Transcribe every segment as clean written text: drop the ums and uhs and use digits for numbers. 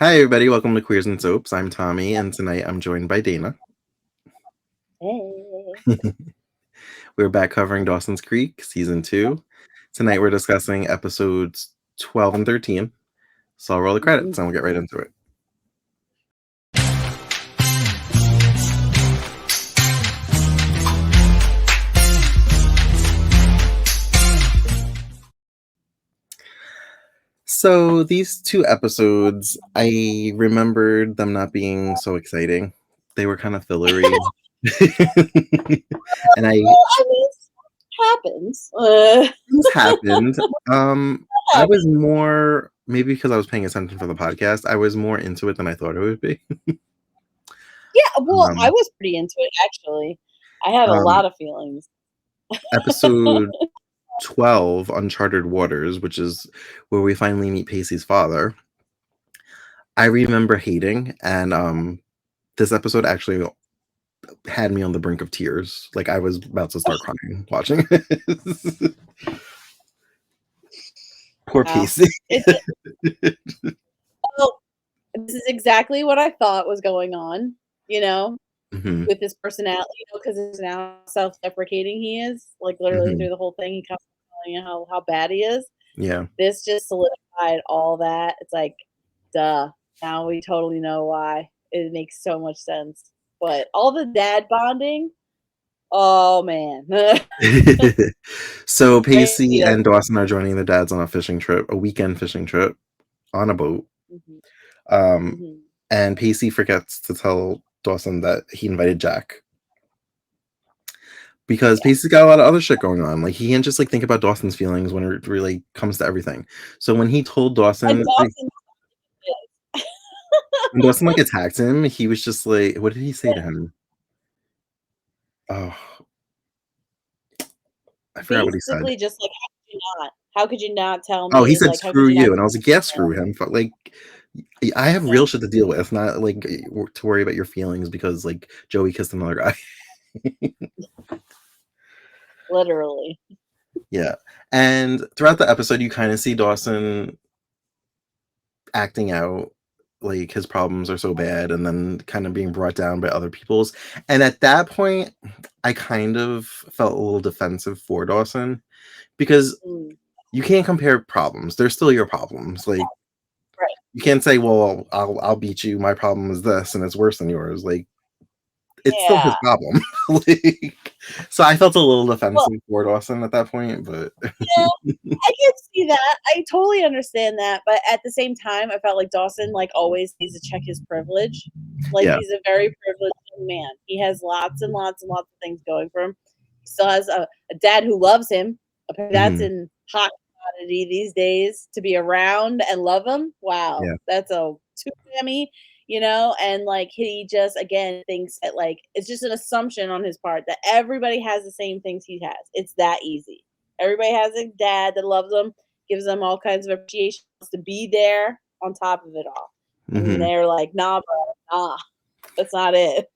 Hi, everybody. Welcome to Queers and Soaps. I'm Tommy, and tonight I'm joined by Dana. Hey. We're back covering Dawson's Creek, Season 2. Tonight we're discussing episodes 12 and 13. So I'll roll the credits and we'll get right into it. So these two episodes, I remembered them not being so exciting. They were kind of fillery. And I mean, happens. things happened. I was more, maybe because I was paying attention for the podcast, I was more into it than I thought it would be. Yeah, well, I Um, was pretty into it, actually. I had a um, lot of feelings. Episode 12, Uncharted Waters, which is where we finally meet Pacey's father, I remember hating, and this episode actually had me on the brink of tears. Like, I was about to start crying watching it. Poor Wow. Pacey. Well, this is exactly what I thought was going on, Mhm, with his personality, because it's now self-deprecating he is. Like, literally mhm. through the whole thing, he comes telling you how bad he is. Yeah. This just solidified all that. It's like, duh. Now we totally know why. It makes so much sense. But all the dad bonding, oh man. So Pacey Great. and Dawson are joining their dads on a fishing trip, a weekend fishing trip on a boat. Mhm, Um, mhm. and Pacey forgets to tell Dawson that he invited Jack because Yeah. Pacey's got a lot of other shit going on. Like, he can't just like think about Dawson's feelings when it really comes to everything. So when he told And Dawson, Dawson is. when Dawson like attacked him, he was just like, what did he say to him? Oh, I forgot what he said. Basically just like, how could you not? How could you not tell Oh, he me? said, Like, how could "Screw you not you," and I was like, "Yeah, screw him." But like, I have yeah, real shit to deal with, not like to worry about your feelings because like Joey kissed another guy. literally. Yeah, and throughout the episode, you kind of see Dawson acting out like his problems are so bad, and then kind of being brought down by other people's. And at that point, I kind of felt a little defensive for Dawson because Mm, you can't compare problems. They're still your problems. Like, right. you can't say, "Well, I'll beat you. My problem is this, and it's worse than yours." Like, it's still his Yeah. problem. Like, so I felt a little Well, defensive for Dawson at that point, but I can see that. I totally understand that, but at the same time, I felt like Dawson, like, always needs to check his privilege. Like, yeah. he's a very privileged young man. He has lots and lots and lots of things going for him. He still has a dad who loves him. Apparently that's Mhm. in hot commodity these days, to be around and love him. Wow, Yeah. that's a two whammy, and like he just again thinks that, like, it's just an assumption on his part that everybody has the same things he has. It's that easy. Everybody has a dad that loves them, gives them all kinds of appreciation, wants to be there on top of it all. And Mhm. they're like, nah, bro, nah, that's not it.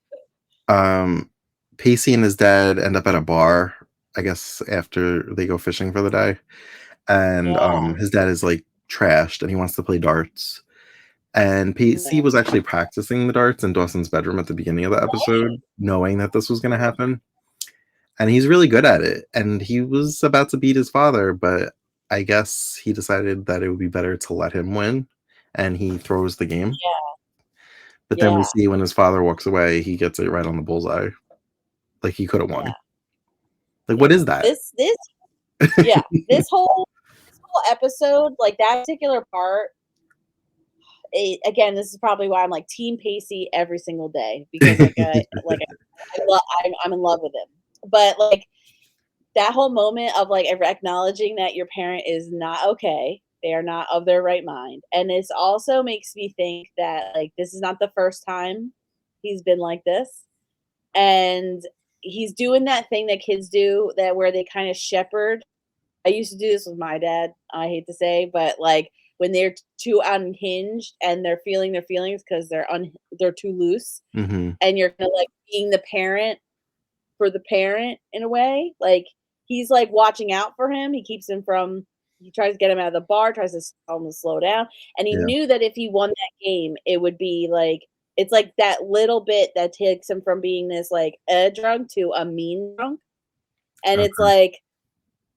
Um, Pacey and his dad end up at a bar, I guess, after they go fishing for the day, and, Yeah. his dad is, like, trashed, and he wants to play darts, and Pacey Yeah. was actually practicing the darts in Dawson's bedroom at the beginning of the episode, knowing that this was gonna happen. And he's really good at it. And he was about to beat his father, but I guess he decided that it would be better to let him win, and he throws the game. But then we Yeah. see when his father walks away, he gets it right on the bullseye. Like, he could have Yeah. won. Like, Yeah. what is that? This yeah, this whole episode, like that particular part, again, this is probably why I'm like Team Pacey every single day, because I'm in love with him. But like that whole moment of like acknowledging that your parent is not okay, they are not of their right mind, and this also makes me think that like this is not the first time he's been like this, and he's doing that thing that kids do, that where they kind of shepherd. I used to do this with my dad, I hate to say, but like when they're too unhinged and they're feeling their feelings because they're too loose, Mhm. and you're kind of like being the parent for the parent in a way. Like he's like watching out for him. He keeps him from he tries to get him out of the bar, tries to tell him to slow down, and he Yeah. knew that if he won that game, it would be like it's like that little bit that takes him from being this like a drunk to a mean drunk, and it's Uh-huh. like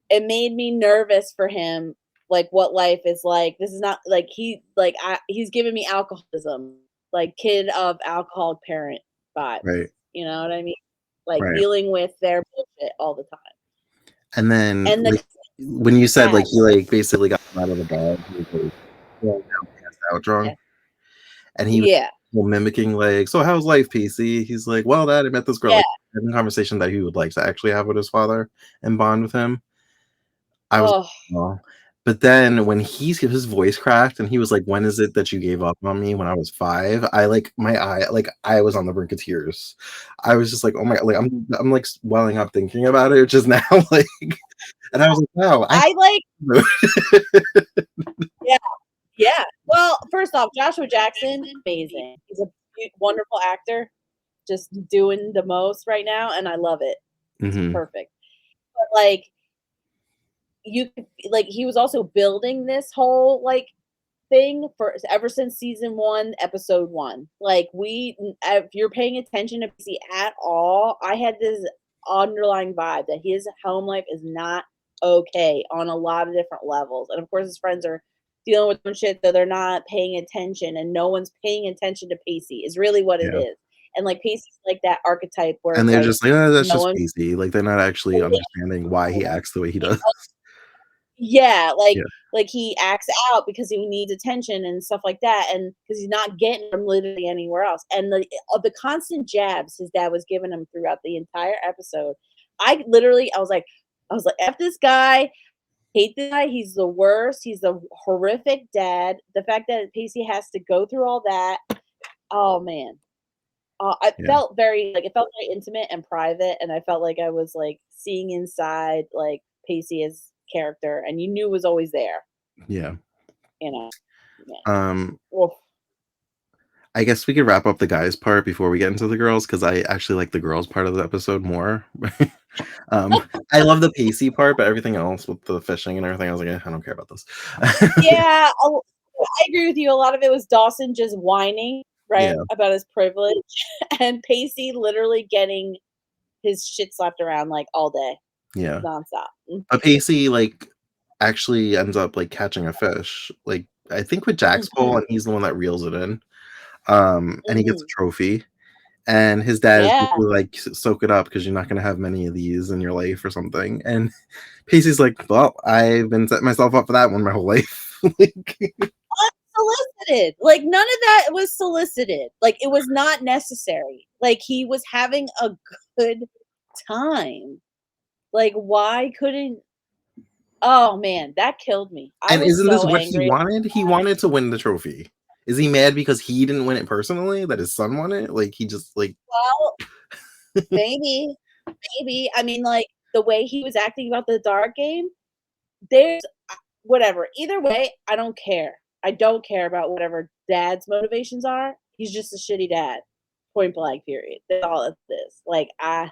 it made me nervous for him, like what life is like. This is not like he's giving me alcoholism, like kid of alcoholic parent vibes. Right. You know what I mean? Like Right. dealing with their bullshit all the time. And then, And the like, when you said, like, dad, he, like, basically got him out of the bar, he was, like, feeling down, passed out yeah, drunk, and he was yeah, mimicking, like, "So how's life, PC?" He's like, "Well, Dad, I met this girl," yeah. like, having a conversation that he would like to actually have with his father and bond with him. I was Oh, well, but then when his voice cracked and he was like, "When is it that you gave up on me when I was 5?" I like I was on the brink of tears. I was just like, "Oh my," like, I'm, like, welling up thinking about it just now, like, and I was like, "Wow, I." I like yeah, yeah. Well, first off, Joshua Jackson, amazing. He's a wonderful actor, just doing the most right now, and I love it. It's Mhm. perfect. But like like he was also building this whole like thing for ever since season 1, episode 1. Like if you're paying attention to PC at all, I had this underlying vibe that his home life is not okay on a lot of different levels. And of course his friends are dealing with some shit that they're not paying attention and no one's paying attention to Pacey is really what it Yeah. is. And like Pacey's like that archetype where And it's they're like just like, "Oh, that's no just one Pacey." Like, they're not actually understanding why he acts the way he does. yeah, Yeah. like he acts out because he needs attention and stuff like that, and because he's not getting from literally anywhere else. And the constant jabs his dad was giving him throughout the entire episode, I was like, "F this guy, hate this guy. He's the worst. He's the horrific dad." The fact that Pacey has to go through all that, oh man, I Yeah. felt it felt very intimate and private, and I felt like I was like seeing inside like Pacey's character, and you knew it was always there. Yeah. You know? Yeah. Um, Oof. I guess we could wrap up the guys part before we get into the girls because I actually like the girls part of the episode more. I love the Pacey part, but everything else with the fishing and everything, I was like, I don't care about this. Yeah, I agree with you. A lot of it was Dawson just whining, right, Yeah, about his privilege, and Pacey literally getting his shit slapped around, like, all day, yeah. nonstop. But Pacey, like, actually ends up, like, catching a fish, like, I think with Jack's Mhm, pole, and he's the one that reels it in. And he gets a mhm. trophy, and his dad is Yeah. basically like, Soak it up because you're not gonna have many of these in your life or something." And Pacey's like, "Well, I've been setting myself up for that one my whole life." Like, Unsolicited. Like, none of that was solicited. Like, it was not necessary. Like, he was having a good time. Like, why couldn't oh, man, that killed me. I and was isn't this so what he angry. wanted? He wanted to win the trophy. Is he mad because he didn't win it personally, that his son won it? Like, he just, like. Well, maybe, maybe. I mean, like, the way he was acting about the dart game, there's whatever. Either way, I don't care. I don't care about whatever dad's motivations are. He's just a shitty dad. Point blank, period. That's all it is. Like, I Yeah,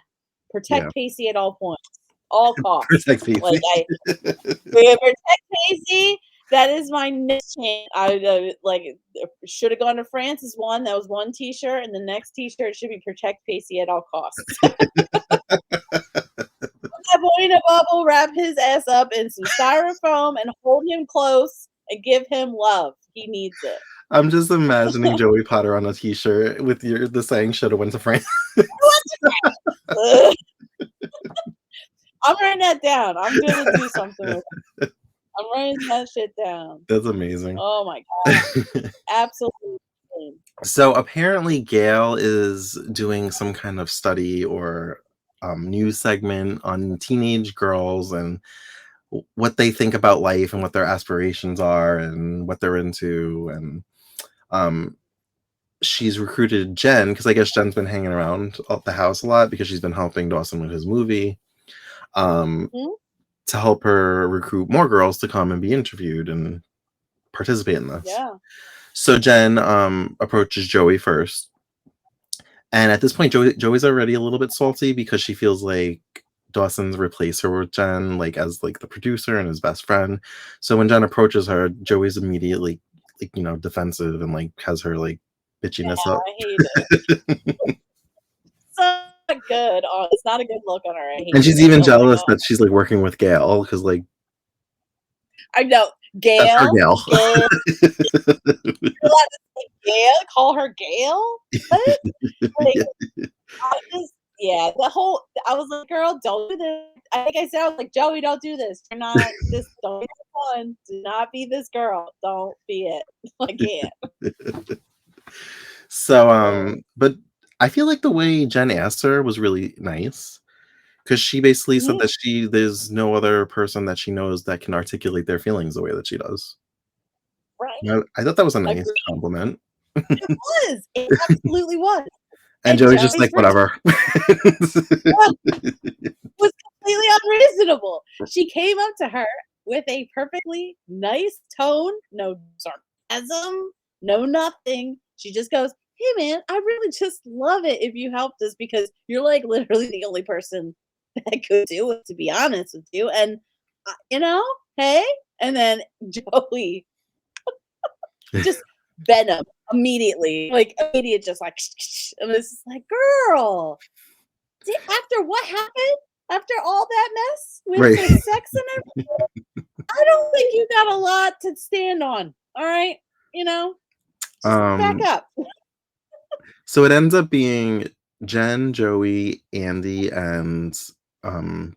protect Pacey at all points, all costs. protect Like, Pacey. we protect Pacey. That is my next chance. I like should have gone to Francis one. That was one T-shirt, and the next T-shirt should be protect Pacey at all costs. That boy in a bubble, wrap his ass up in some styrofoam and hold him close and give him love. He needs it. I'm just imagining Joey Potter on a T-shirt with the saying "Shoulda went to France." Ugh. I'm writing that down. I'm gonna do something with it. I'm writing that shit down. That's amazing. Oh my god. Absolutely. So apparently Gail is doing some kind of study or news segment on teenage girls and what they think about life and what their aspirations are and what they're into. And um, she's recruited Jen because I guess Jen's been hanging around at the house a lot because she's been helping Dawson with his movie, um, Mhm. to help her recruit more girls to come and be interviewed and participate in this. Yeah. So Jen approaches Joey first. And at this point, Joey's already a little bit salty because she feels like Dawson's replace her with Jen, like as like the producer and his best friend. So when Jen approaches her, Joey's immediately like, defensive and like has her like bitchiness up. I hate it. So not good. It's not a good look on her. I And hate she's it. even Oh my jealous god. that she's like working with Gail because like I know. that's her Gail. Gail. Gail. You're allowed to say Gail. Call her Gail. What? Like I just yeah. The whole I was like, girl, don't do this. I think I said I was like, Joey, don't do this. You're not this. Don't be this one. Do not be this girl. Don't be it. I can't. So Oh. but I feel like the way Jen asked her was really nice. Because she basically said Mhm. that there's no other person that she knows that can articulate their feelings the way that she does. Right. I thought that was a nice Agreed. compliment. It was. It absolutely was. And And Joey's just Joey's like, whatever. was completely unreasonable. She came up to her with a perfectly nice tone, no sarcasm, no nothing. She just goes, "Hey man, I really just love it if you helped us because you're like literally the only person that could do it, to be honest with you." And you know, hey, and then Joey just venom immediately, like immediate, just like, and it's just like, girl, after what happened, after all that mess with Right. the sex and everything, I don't think you got a lot to stand on. All right, you know, just back Um, up. so it ends up being Jen, Joey, Andy, and um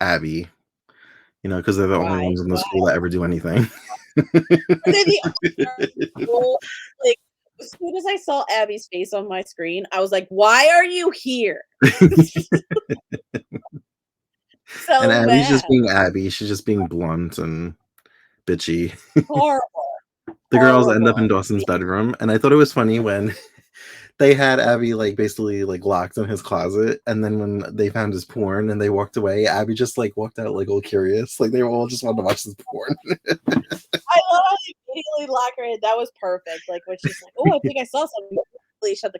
Abby, because they're the only Why? ones in the Why? school that ever do anything. They're the whole like. As soon as I saw Abby's face on my screen, I was like, "Why are you here?" And So Abby's just mad. being Abby. She's just being blunt and bitchy. Horrible. The girls end up in Horrible. Dawson's bedroom, and I thought it was funny when they had Abby like basically like locked in his closet, and then when they found his porn and they walked away, Abby just like walked out like all curious, like they were all just wanted to watch this porn. I love how they immediately lock her in. That was perfect. Like when she's like, "Oh, I think I saw something." Please shut the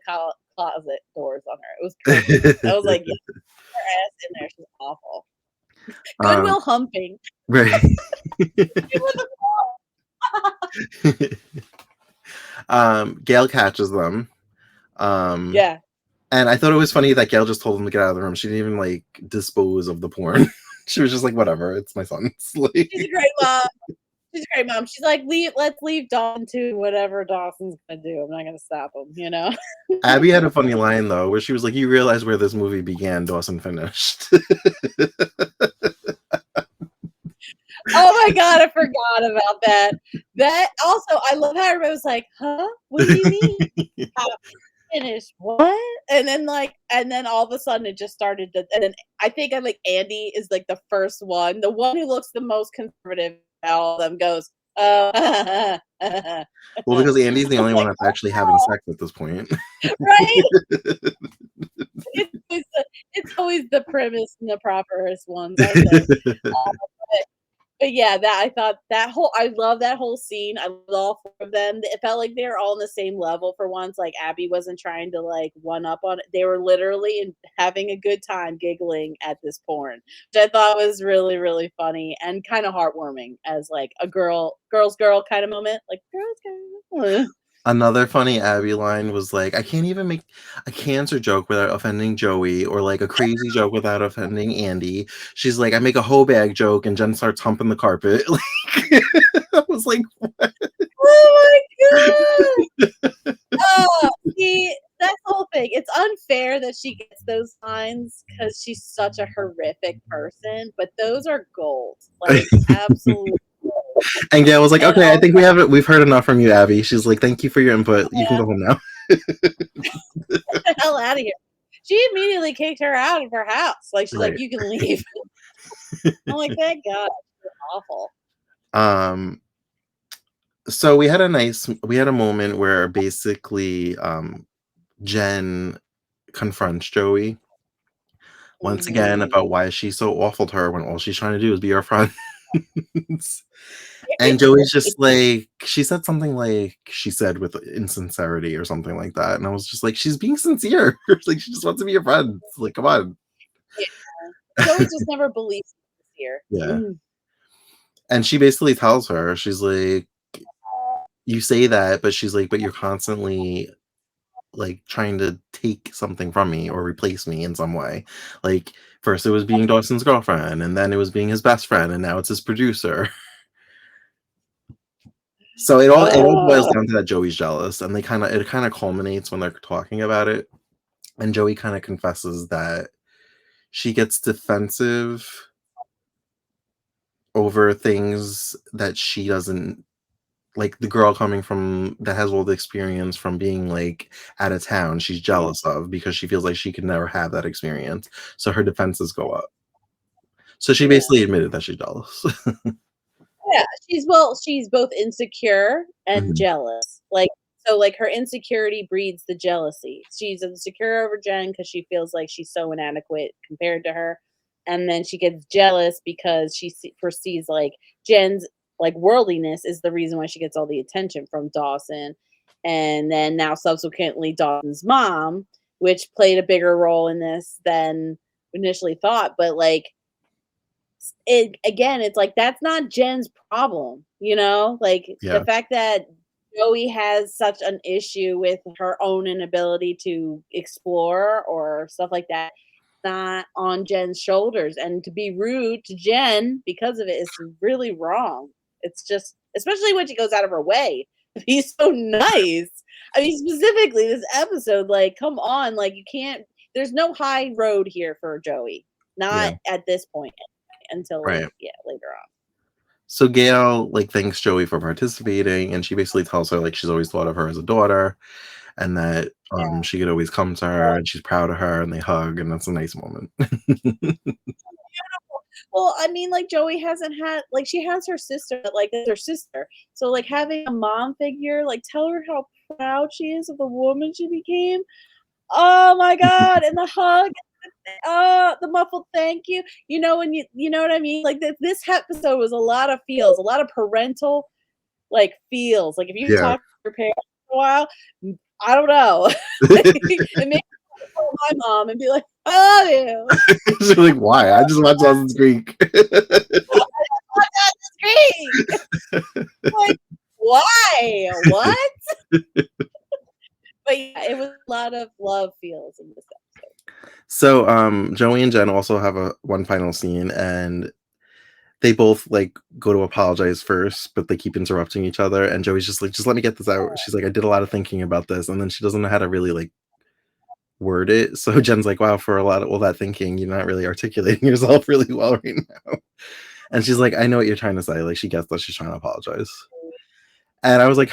closet doors on her. It was perfect. I was like, "Get her ass in there. She's awful." um, Goodwill humping. right. Give her the Gail catches them. Um, yeah. and I thought it was funny that Gail just told them to get out of the room. She didn't even like dispose of the porn. She was just like, whatever, it's my son's. Like, She's a great mom. She's a great mom. She's like, let's leave Dawn to whatever Dawson's gonna do. I'm not gonna stop him, you know? Abby had a funny line though, where she was like, "You realize where this movie began, Dawson finished." Oh my god, I forgot about that. That also, I love how everybody was like, "Huh? What do you mean? How finished? What?" And then all of a sudden it just started to, and then I think I like Andy is like the first one, the one who looks the most conservative. All of them goes, "Oh," Well, because Andy's the I'm only one like, that's actually having sex at this point. right? It's always the primmest and the properest ones, I think. But yeah, that I thought that whole I love that whole scene. I love all 4 of them. It felt like they were all on the same level for once. Like Abby wasn't trying to like one up on it. They were literally having a good time giggling at this porn, which I thought was really, really funny and kind of heartwarming as like a girl's girl kind of moment. Like girls girl. Another funny Abby line was like, "I can't even make a cancer joke without offending Joey, or like a crazy joke without offending Andy." She's like, "I make a hoe bag joke," and Jen starts humping the carpet. Like, I was like, Oh my god! Oh, see, that's the whole thing. It's unfair that she gets those lines because she's such a horrific person, but those are gold. Like, absolute gold. and Gail was like, And "Okay, I also, think we've heard enough from you, Abby." She's like, "Thank you for your input. You can yeah, go home now." get the hell out of here. She immediately kicked her out of her house. Like, she's like, Right. you can leave. I'm like, thank God. You're awful. Um, so we had a moment where basically Jen confronts Joey once again about Mhm. why she's so awful to her when all she's trying to do is be her friend. And It's Joey's great. just like, she said something like she said with insincerity or something like that. And I was just like, she's being sincere. Like, she just wants to be your friend. Like, come on. Yeah. Joey just never believes this year. Yeah. And she basically tells her, she's like, you say that, but she's like, but you're constantly like trying to take something from me or replace me in some way. Like first it was being Dawson's girlfriend, and then it was being his best friend, and now it's his producer. So it all boils down to that Joey's jealous, and it kind of culminates when they're talking about it, and Joey kind of confesses that she gets defensive over things that she doesn't like. The girl coming from that has all the experience from being like out of town, she's jealous of because she feels like she could never have that experience, so her defenses go up. So she Yeah. basically admitted that she's jealous. Yeah, she's both insecure and Mhm. jealous. Like, so like her insecurity breeds the jealousy. She's insecure over Jen because she feels like she's so inadequate compared to her. And then she gets jealous because perceives like Jen's like worldliness is the reason why she gets all the attention from Dawson. And then now subsequently Dawson's mom, which played a bigger role in this than initially thought. But like it again, it's like that's not Jen's problem, you know? Like the Yeah, fact that Joey has such an issue with her own inability to explore or stuff like that, not on Jen's shoulders. And to be rude to Jen because of it is really wrong. It's just, especially when she goes out of her way to be so nice. I mean, specifically this episode, like, come on, like you can't. There's no high road here for Joey. yeah, Not at this point until right. later on. So Gail like thanks Joey for participating, and she basically tells her like she's always thought of her as a daughter, and that Yeah. she could always come to her, and she's proud of her, and they hug, and that's a nice moment. Well, I mean, like Joey hasn't had like she has her sister, but like it's her sister. So like having a mom figure, like tell her how proud she is of the woman she became. Oh my god, and the hug, the muffled thank you. You know when you know what I mean? Like this episode was a lot of feels, a lot of parental like feels. Like if you Yeah. talk to your parents for a while, I don't know. It makes me call my mom and be like, I love you. She's like, why? I just watched Dawson's Creek. Oh, that's great. Like, why? What? But yeah, it was a lot of love feels in this episode. So Joey and Jen also have a one final scene, and they both like go to apologize first, but they keep interrupting each other, and Joey's just like, just let me get this out. She's like, I did a lot of thinking about this, and then she doesn't know how to really like word it. So Jen's like, wow, for a lot of all that thinking, you're not really articulating yourself really well right now. And she's like, I know what you're trying to say. Like she gets that she's trying to apologize. And I was like,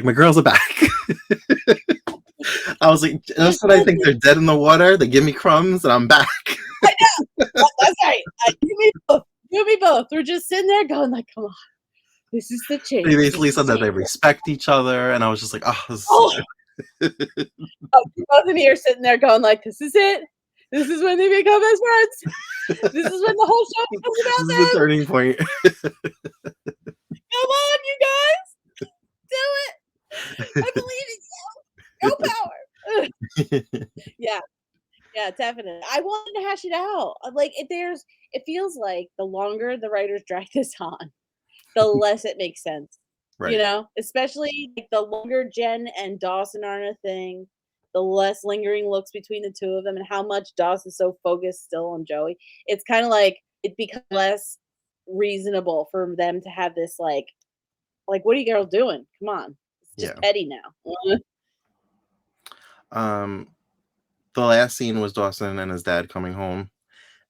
my girls are back. I was like, just when I think they're dead in the water, they give me crumbs and I'm back. I know. That's right. Give me both. Give me both. We're just sitting there going like, come on. This is the They change. basically This said is that they change. respect each other, and I was just like, oh, this is so Oh, good. oh, you both in here sitting there going like, this is it. This is when they become best friends. This is when the whole show becomes This about is the them. turning point. Come on, you guys. Do it. I believe in you. Go power. Yeah. Yeah, definitely. I wanted to hash it out. Like, it feels like the longer the writers drag this on, the less it makes sense. You Right. know, especially like the longer Jen and Dawson aren't a thing, the less lingering looks between the two of them, and how much Dawson's so focused still on Joey. It's kind of like it becomes less reasonable for them to have this like what are you girls doing? Come on, it's just Yeah. petty now. Um, the last scene was Dawson and his dad coming home,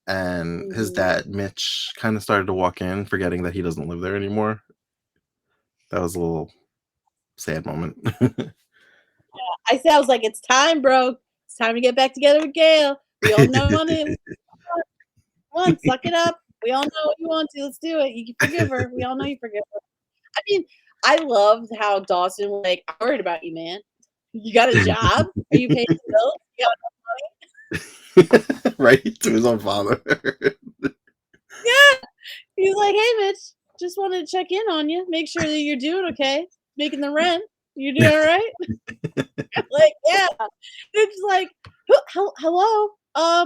and his Mhm. dad, Mitch, kind of started to walk in, forgetting that he doesn't live there anymore. That was a little sad moment. I was like, it's time, bro. It's time to get back together with Gail. We all know on it. Come on, suck it up. We all know what you want to. Let's do it. You can forgive her. We all know you forgive her. I mean, I loved how Dawson was like, I'm worried about you, man. You got a job? Are you paying the bills? You got Right? To his own father. yeah. He's like, hey, Mitch, just wanted to check in on you, make sure that you're doing okay, making the rent. You doing all right? Like, yeah. It's like, Hello?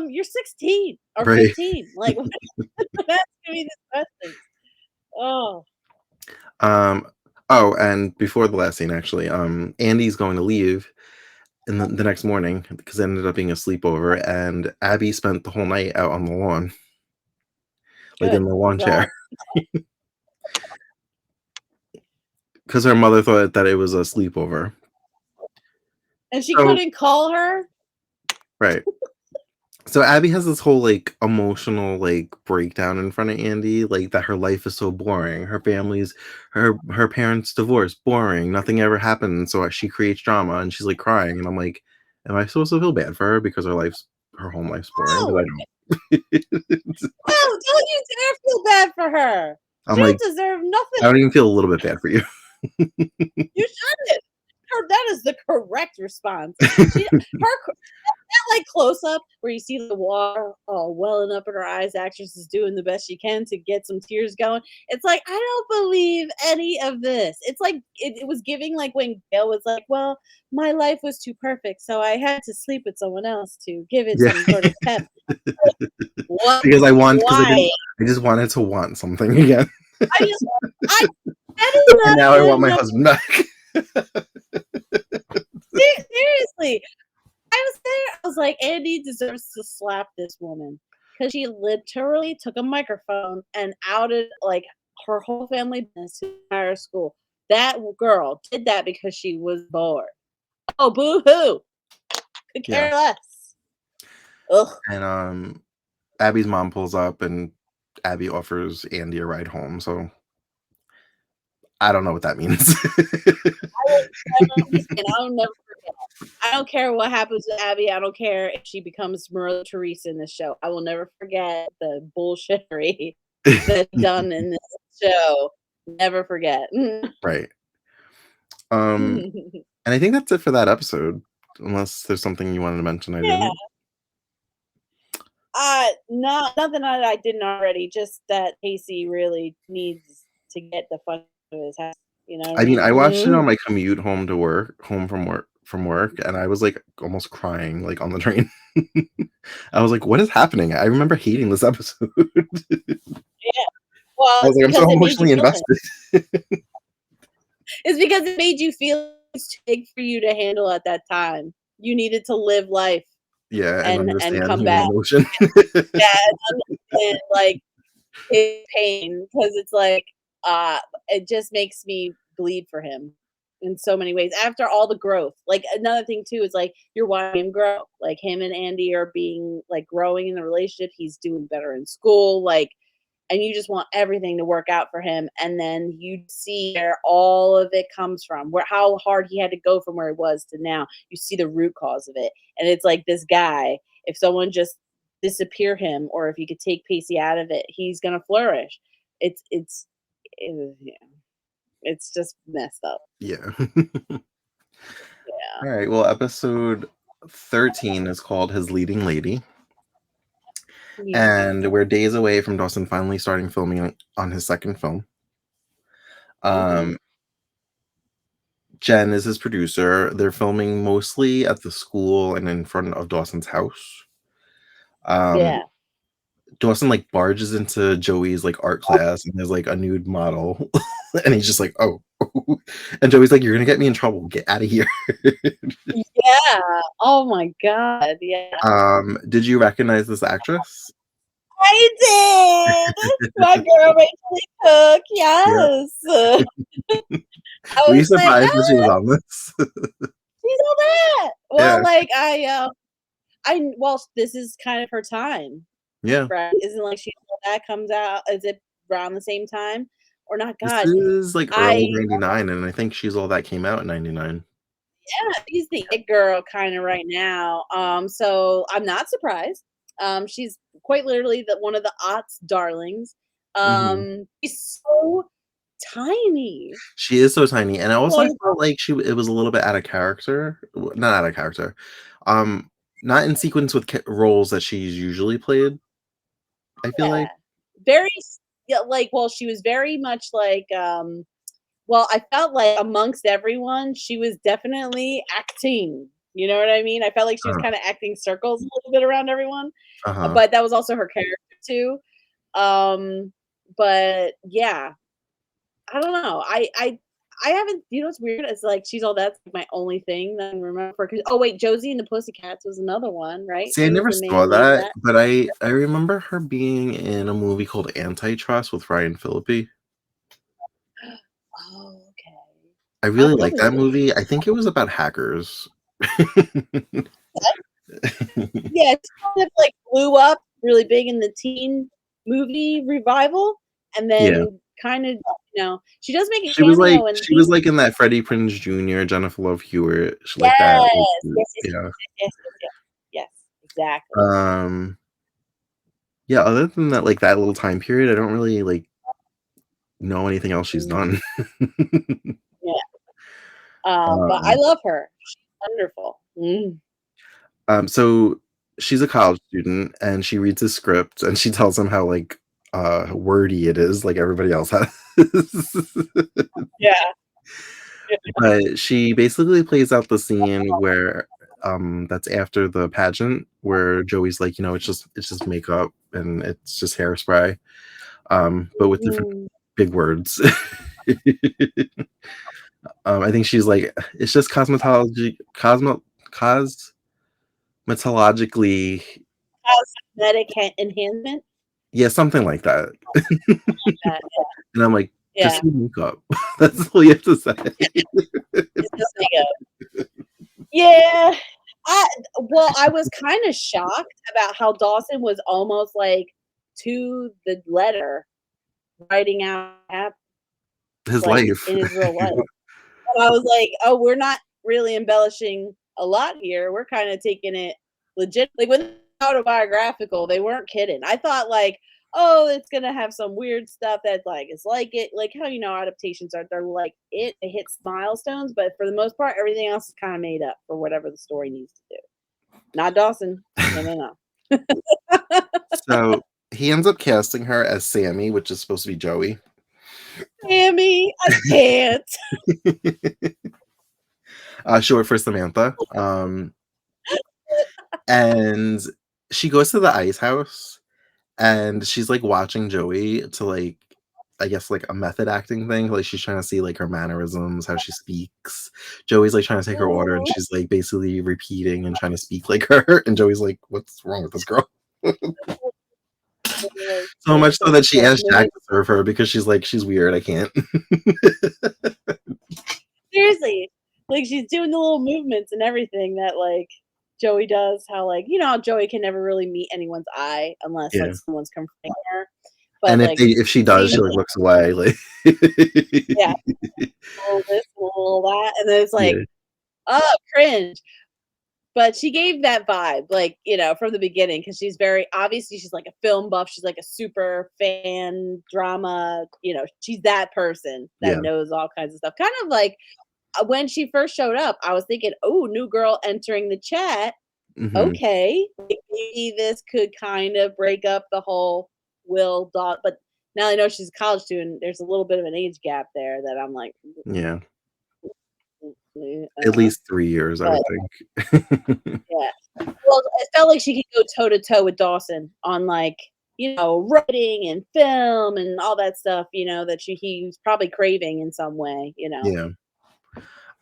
You're 16 or Right. 15. Like, what asking me these questions? Oh, Um, oh, and before the last scene, actually, Andy's going to leave in the next morning because it ended up being a sleepover, and Abby spent the whole night out on the lawn, like in good. the I'm lawn chair, glad. because her mother thought that it was a sleepover. And she So, couldn't call her? right. So Abby has this whole like emotional like breakdown in front of Andy, like that her life is so boring. Her parents divorced, boring. Nothing ever happened. So she creates drama and she's like crying. And I'm like, am I supposed to feel bad for her because her home life's boring? Because No. I don't. No, don't you dare feel bad for her. I'm She like, don't deserve I nothing. don't even feel a little bit bad for you. You shouldn't. That is the correct response. She her like close up where you see the water welling up in her eyes. Actress is doing the best she can to get some tears going. It's like I don't believe any of this. It's like it was giving like when Gail was like, "Well, my life was too perfect, so I had to sleep with someone else to give it Yeah. some sort of pep." What? Because Why? I just wanted to want something again. I just I any And now I want my no, husband back. seriously. I was there. I was like, Andy deserves to slap this woman because she literally took a microphone and outed like her whole family business to the entire school. That girl did that because she was bored. Oh, boo hoo! Could Yeah. care less. Ugh. And Abby's mom pulls up and Abby offers Andy a ride home. So I don't know what that means. I will never. I'm just kidding. I'll never forget. I don't care what happens to Abby. I don't care if she becomes Mother Teresa in this show. I will never forget the bullshittery that's done in this show. Never forget. Right. Um, and I think that's it for that episode. Unless there's something you wanted to mention I Yeah. didn't. Nothing that I didn't already. Just that Casey really needs to get the fuck out of his house. You know what I I mean, I watched it on mean? my commute home from work, and I was like almost crying like on the train. I was like, what is happening? I remember hating this episode. Yeah. Well, I was it's like, I'm so because it made you emotionally feel things. invested. It's because it made you feel it's too big for you to handle at that time. You needed to live life Yeah, and and understand come human back. emotion. Yeah, and understand like his pain because it's like it just makes me bleed for him in so many ways after all the growth. Like another thing too is like you're watching him grow. Like him and Andy are being like growing in the relationship. He's doing better in school. Like and you just want everything to work out for him and then you see where all of it comes from where how hard he had to go from where he was to now you see the root cause of it and it's like this guy if someone just disappear him or if you could take Pacey out of it he's gonna flourish yeah, it's just messed up. Yeah. Yeah, All right. Well, episode 13 is called His Leading Lady. yeah, And we're days away from Dawson finally starting filming on his second film. hmm, Um, Jen is his producer. They're filming mostly at the school and in front of Dawson's house. Um, yeah. Dawson like barges into Joey's like art class and there's like a nude model, and he's just like, "Oh," and Joey's like, "You're gonna get me in trouble. Get out of here." Yeah, oh my god, yeah. Did you recognize this actress? I did. My girl Rachel Lee Cook, Yeah. yes. I Were you was like, surprised that she was "Ah, on this? she's all that." Yeah. Well, like, well, this is kind of her time, Yeah. right? Isn't like she all that comes out is it around the same time? Or not? This God, is like I early 99, and I think She's All That came out in 99. yeah, she's the it girl kinda right now, so I'm not surprised. She's quite literally the one of the aughts darlings. Mhm. She's so tiny. She is so tiny, and also I Like, felt like it was a little bit out of character. Not out of character, um, not in sequence with roles that she's usually played, I feel yeah. like. Very yeah, like, well, she was very much like, well, I felt like amongst everyone, she was definitely acting. You know what I mean? I felt like she was Uh, kinda acting circles a little bit around everyone, uh-huh. but that was also her character too. Um, but yeah, I don't know. I haven't, you know what's weird? It's like she's all that's my only thing that I remember. 'Cause oh wait, Josie and the Pussycats was another one, right? See, I She was never the saw main lead of that, that. but I remember her being in a movie called Antitrust with Ryan Phillippe. Oh, okay. I I really like probably that would have movie. I think it was about hackers. yeah, she kind of, like, blew up really big in the teen movie revival, and Yeah. then kinda, she does make a cameo in She was Teen like in that Freddie Prinze Jr., Jennifer Love Hewitt, like that. Yes! Yes, yes, yes, Yeah. yes, yes, yes, yes. Yes, exactly. Um, yeah, other than that, like, that little time period, I don't really, like, know anything else she's Mhm. done. Yeah, but I Um, love her. She's wonderful. Mm. so she's a college student, and she reads a script, and she tells him how, like, wordy it is, like everybody else has. Yeah. But she basically plays out the scene where, that's after the pageant where Joey's like, it's just makeup and it's just hairspray, but with different Mhm. big words. I think she's like, "It's just cosmetologically." Cosmetic enhancement? Yeah, something like that. Yeah, And I'm like, yeah. "Just say makeup." That's all you have to say. It's just makeup. Yeah. I I was kinda shocked about how Dawson was almost, like, to the letter writing out His like, life. in his real life. And I was like, "Oh, we're not really embellishing a lot here. We're kinda taking it legit." Like, when it's autobiographical, they weren't kidding. I thought, like, "Oh, it's gonna have some weird stuff that, like, is like it." Like, how adaptations are, they're like it hits milestones, but for the most part, everything else is kinda made up for whatever the story needs to do. Not Dawson. No, no, no. So, he ends up casting her as Sammy, which is supposed to be Joey. Tammy, I can't. Short for Samantha. And she goes to the ice house, and she's, like, watching Joey to, like, I guess, like, a method acting thing, like, she's trying to see, like, her mannerisms, how she speaks. Joey's, like, trying to take her order, and Mhm. she's, like, basically repeating and trying to speak like her, and Joey's like, "What's wrong with this girl?" Like, So much so like, that she like, asked Jack mimic to serve her because she's like, "She's weird, I can't." seriously, like, she's doing the little movements and everything that, like, Joey does, how, like, how Joey can never really meet anyone's eye unless, like, Yeah. someone's confronting her, but, And like, if she does, seeing she, like, looks away, like yeah, a little this, a little that, and then it's like, Yeah, "Oh, cringe." But she gave that vibe, like, from the beginning, because she's very obviously, she's like a film buff, she's like a super fan drama, she's that person that yeah, knows all kinds of stuff. Kind of like, when she first showed up, I was thinking, "Oh, new girl entering the chat. mhm, Okay, like, maybe this could kind of break up the whole Will dot." But now I know she's a college student, there's a little bit of an age gap there that I'm like, yeah. At uh, least 3 years, I but would think. yeah. Well, it felt like she could go toe to toe with Dawson on, like, writing and film and all that stuff, that he was probably craving in some way. Yeah.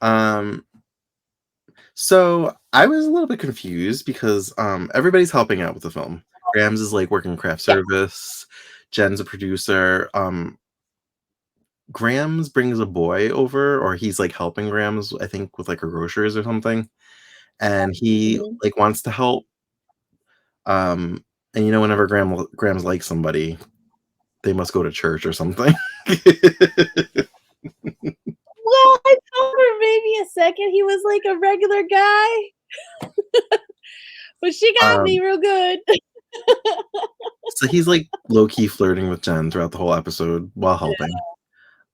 Um, so I was a little bit confused because, everybody's helping out with the film. Grams is, like, working craft Yeah. service, Jen's a producer, Grams brings a boy over, or he's, like, helping Grams, I think, with, like, her groceries or something, and he, Mhm. like, wants to help, um, and, whenever Grams likes somebody, they must go to church or something. Well, I told her maybe a second he was like a regular guy, but she got me Um, real good. so he's, like, low-key flirting with Jen throughout the whole episode while helping.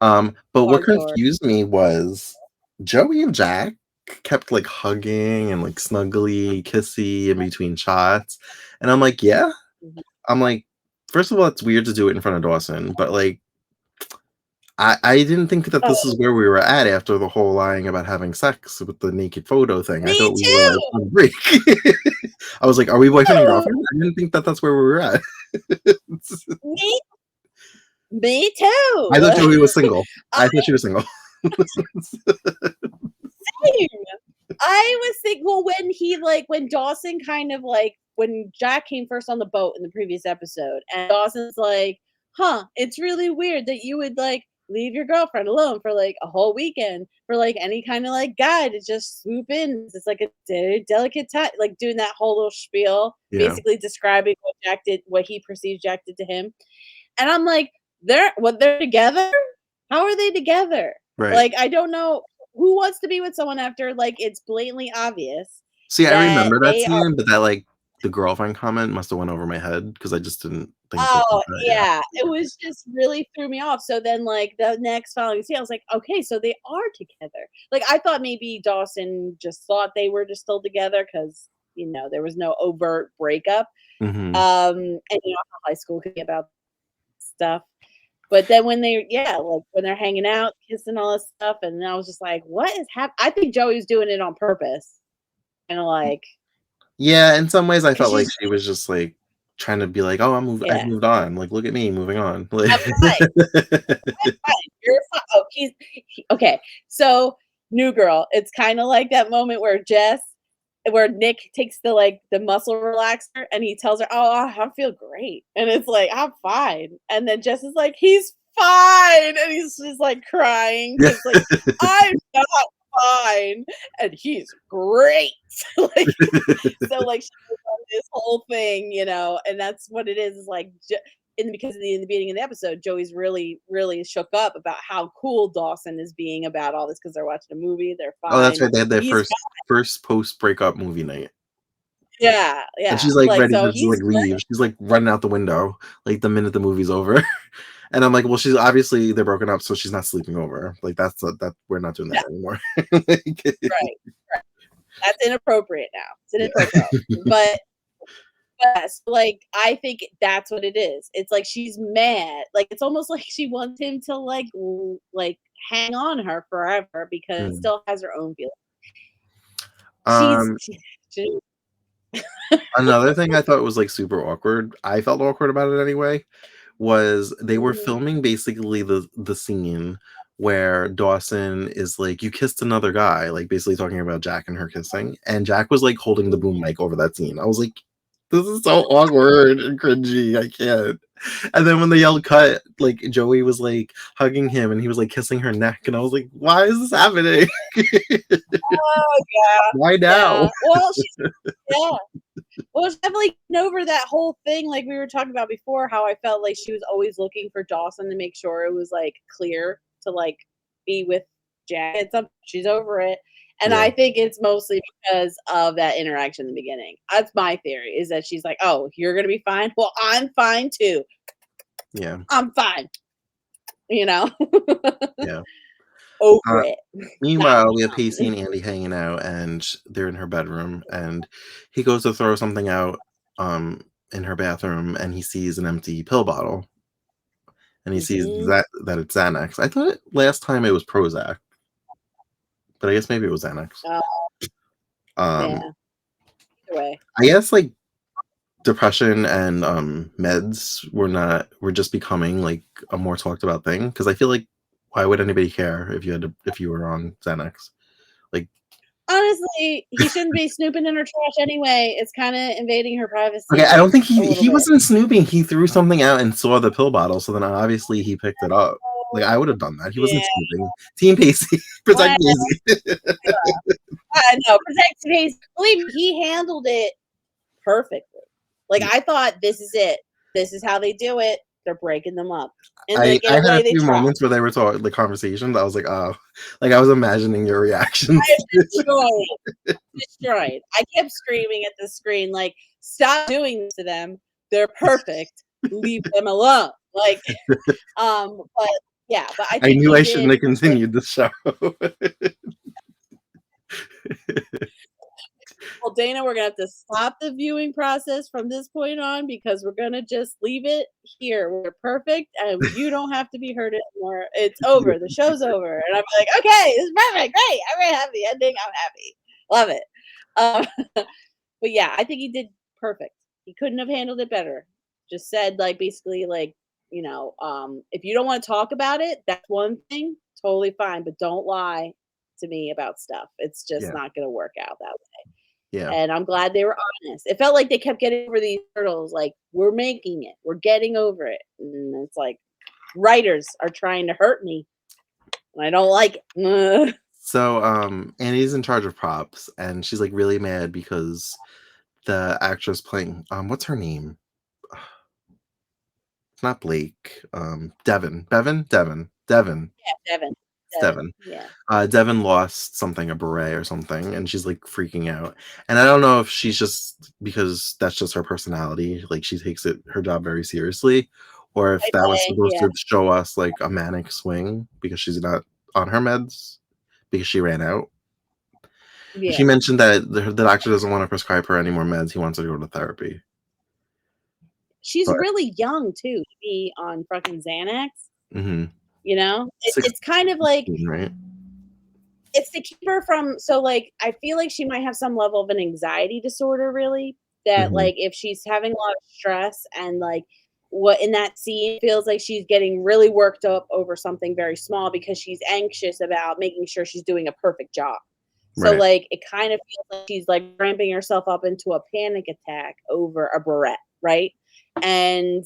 But what Hardcore. confused me was Joey and Jack kept, like, hugging and, like, snuggly, kissy in between shots, and I'm like, "Yeah?" Mhm. I'm like, first of all, it's weird to do it in front of Dawson, but, like, I didn't think that this Oh, is where we were at after the whole lying about having sex with the naked photo thing. I me thought we were like too. on break. I was like, are we boyfriend and Too. girlfriend? I didn't think that that's where we were at. Me, me I thought too. Joey was single. I I thought she was single. same. I was thinking, well, when he like when Dawson kind of like when Jack came first on the boat in the previous episode, and Dawson's like, "Huh, it's really weird that you would like leave your girlfriend alone for like a whole weekend for like any kind of like guy to just swoop in. It's like a delicate time, like doing that whole little spiel, Yeah, basically describing what Jack did, what he perceived Jack did to him." And I'm like, they're together? How are they together? right. Like, I don't know who wants to be with someone after like it's blatantly obvious See, I that remember that they are. scene, but that like the girlfriend comment must have went over my head because I just didn't think like Oh, that. Yeah. yeah, it was just really threw me off. So then, like, the next following scene, I was like, "Okay, so they are together." Like, I thought maybe Dawson just thought they were just still together because there was no overt breakup. Hmm. And how high school could be about stuff. But then when like, when they're hanging out, kissing, all this stuff, and I was just like, "What is happening?" I think Joey's doing it on purpose, kinda like, Yeah, in some ways, I because felt like she's she was just like trying to be like, "Oh, I've yeah, moved on. Like, look at me moving on." Like, "I'm fine, I'm fine, you're fine." Oh, okay, so, New Girl, it's kinda like that moment where Nick takes the muscle relaxer, and he tells her, "Oh, I feel great," and it's like, "I'm fine," and then Jess is like, "He's fine," and he's just, like, crying yeah. because like, "I'm not fine, and he's great." Like, so, like, she goes on this whole thing, and that's what it is like, because in the beginning of the episode, Joey's really, really shook up about how cool Dawson is being about all this because 'cause they're watching a movie, they're Oh, that's fine. right. They had their He's first post breakup movie night, Yeah, and yeah, she's like like, ready so to just like he's leave. She's like running out the window like the minute the movie's over. And I'm like, well, she's obviously they're broken up, so she's not sleeping over. Like that we're not doing yeah, that anymore. Like, right, right. That's inappropriate now. It's yeah. inappropriate. But yes, like, I think that's what it is. It's like she's mad. Like, it's almost like she wants him to, like, hang on her forever because Mm. still has her own feelings. She's Um, she Another thing I thought was like super awkward. I felt awkward about it anyway. Was they were Mhm, filming basically the scene where Dawson is like, "You kissed another guy," like basically talking about Jack and her kissing, and Jack was like holding the mhm. boom mic over that scene. I was like, "This is so awkward and cringy. I can't." And then when the yelled cut, like Joey was like hugging him and he was like kissing her neck, and I was like, "Why is this happening? Oh, yeah, Why now?" yeah. Well, yeah. Well, it's definitely getting over that whole thing, like we were talking about before, how I felt like she was always looking for Dawson to make sure it was, like, clear to, like, be with Jack at some she's over it, and Yeah, I think it's mostly because of that interaction in the beginning. That's my theory, is that she's like, "Oh, you're gonna be fine? Well, I'm fine too. yeah, I'm fine." You know? yeah. Over Uh, it. Not Meanwhile, we have Pacey fine. and Andy hanging out, and they're in her bedroom, and he goes to throw something out in her bathroom, and he sees an empty pill bottle, and he sees Mhm. that it's Xanax. I thought last time it was Prozac, but I guess maybe it was Xanax. Oh, Um, yeah. Either way. I guess like depression and meds were just becoming like a more talked about thing because I feel like why would anybody care if you were on Xanax? Like, Honestly, he shouldn't be snooping in her trash anyway. It's kinda invading her okay, I privacy don't think a little he bit. wasn't snooping. He threw something out and saw the pill bottle, so then obviously he picked it up. Like I would have done that. He wasn't Yeah, snooping. Team Pacey, protect well, Pacey. I know, protect space. Believe me, he handled it perfectly. Like, I thought, "This is it. This is how they do it. They're breaking them up." And, like, in I a had a way, they few tried. moments where they were talking the conversations. I was like, oh, like I was imagining your reactions. I am destroyed, destroyed. I kept screaming at the screen, like, "Stop doing this to them. They're perfect. Leave them alone." Like, but yeah, but I I think knew he I shouldn't did have continued the show. well, Dayna, we're gonna have to stop the viewing process from this point on because we're gonna just leave it here. We're perfect, and you don't have to be hurt anymore. It's over. The show's over." And I'm like, "Okay, this is perfect. Great. I'm very happy ending. I'm happy. Love it." But yeah, I think he did perfect. He couldn't have handled it better. Just said like basically like, if you don't want to talk about it, that's one thing, totally fine, but don't lie to me about stuff. It's just Yeah. not going to work out that way. Yeah. And I'm glad they were honest. It felt like they kept getting over these hurdles, like, we're making it, we're getting over it. And it's like writers are trying to hurt me. And I don't like it. So Annie's in charge of props, and she's like really mad because the actress playing what's her name? It's not Blake. Devin. Yeah, Devin. It's Devin. Yeah. Devin lost something, a beret or something, and she's like freaking out. And I don't know if she's just because that's just her personality, like she takes her job very seriously, or if that was supposed to show us like a manic swing because she's not on her meds because she ran out. Yeah. She mentioned that the doctor doesn't want to prescribe her any more meds. He wants her to go to therapy. She's really young too to be on fucking Xanax. Mm-hmm. It's kind of like, right? It's to keep her from, so like I feel like she might have some level of an anxiety disorder, really, that like if she's having a lot of stress and like what in that scene feels like she's getting really worked up over something very small because she's anxious about making sure she's doing a perfect job. So like it kind of feels like she's like ramping herself up into a panic attack over a barrette, right? And